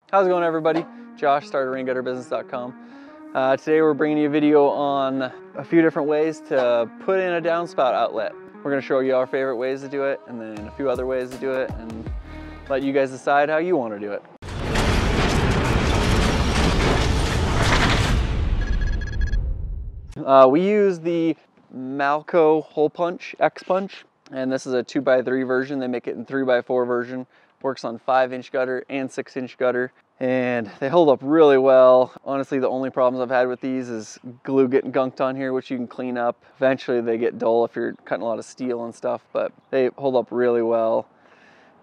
How's it going, everybody? Josh, starterraingutterbusiness.com. Today we're bringing you a video on a few different ways to put in a downspout outlet. We're going to show you our favorite ways to do it and then a few other ways to do it and let you guys decide how you want to do it. We use the Malco hole punch, X punch, and this is a 2x3 version. They make it in 3x4 version. Works on 5-inch gutter and 6-inch gutter, and they hold up really well. Honestly, the only problems I've had with these is glue getting gunked on here, which you can clean up. Eventually they get dull if you're cutting a lot of steel and stuff, but they hold up really well.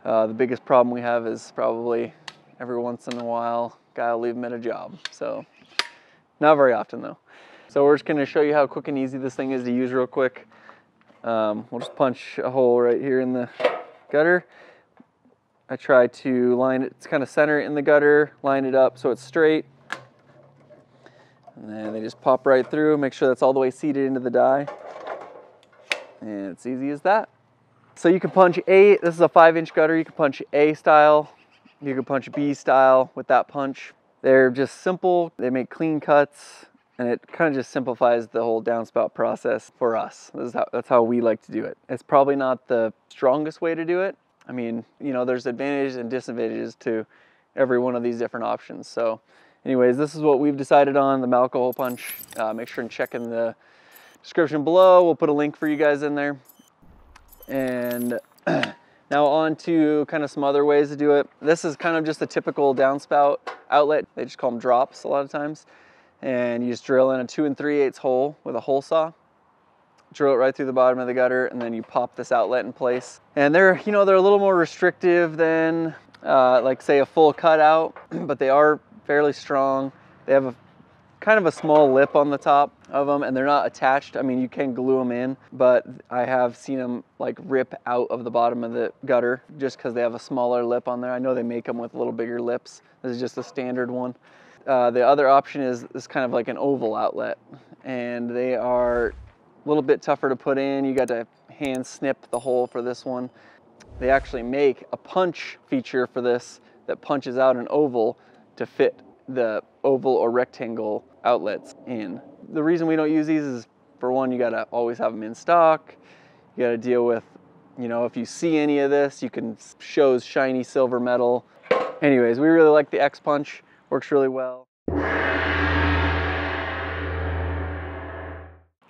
The biggest problem we have is probably every once in a while, guy will leave them at a job. So not very often though. So we're just gonna show you how quick and easy this thing is to use real quick. We'll just punch a hole right here in the gutter. I try to line it, it's kind of center in the gutter, line it up so it's straight. And then they just pop right through, make sure that's all the way seated into the die. And it's easy as that. So you can punch A, this is a 5-inch gutter, you can punch A style, you can punch B style with that punch. They're just simple, they make clean cuts, and it kind of just simplifies the whole downspout process for us. That's how we like to do it. It's probably not the strongest way to do it. I mean, you know, there's advantages and disadvantages to every one of these different options. So anyways, this is what we've decided on, the Malco hole punch. Make sure and check in the description below. We'll put a link for you guys in there. And now on to kind of some other ways to do it. This is kind of just a typical downspout outlet. They just call them drops a lot of times. And you just drill in a 2 3/8 hole with a hole saw. Drill it right through the bottom of the gutter, and then you pop this outlet in place. And they're, you know, they're a little more restrictive than like say a full cutout, but they are fairly strong. They have a kind of a small lip on the top of them, and they're not attached. I mean, you can glue them in, but I have seen them like rip out of the bottom of the gutter just because they have a smaller lip on there. I know they make them with a little bigger lips. This is just a standard one. The other option is kind of like an oval outlet, and they are a little bit tougher to put in. You got to hand snip the hole for this one. They actually make a punch feature for this that punches out an oval to fit the oval or rectangle outlets in. The reason we don't use these is, for one, you gotta always have them in stock. You gotta deal with, you know, if you see any of this, you can show shiny silver metal. Anyways, we really like the X punch, works really well.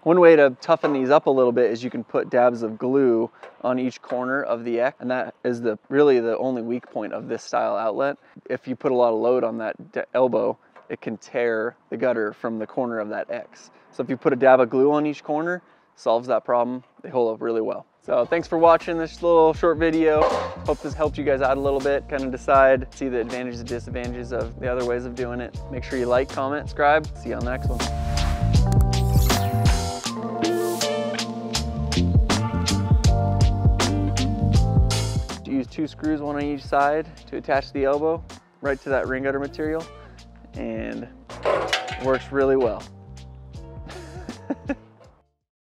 One way to toughen these up a little bit is you can put dabs of glue on each corner of the X, and that is really the only weak point of this style outlet. If you put a lot of load on that elbow, it can tear the gutter from the corner of that X. So if you put a dab of glue on each corner, solves that problem. They hold up really well. So thanks for watching this little short video. Hope this helped you guys out a little bit, kind of decide, see the advantages and disadvantages of the other ways of doing it. Make sure you like, comment, subscribe. See you on the next one. Use 2 screws, one on each side, to attach the elbow right to that rain gutter material, and it works really well.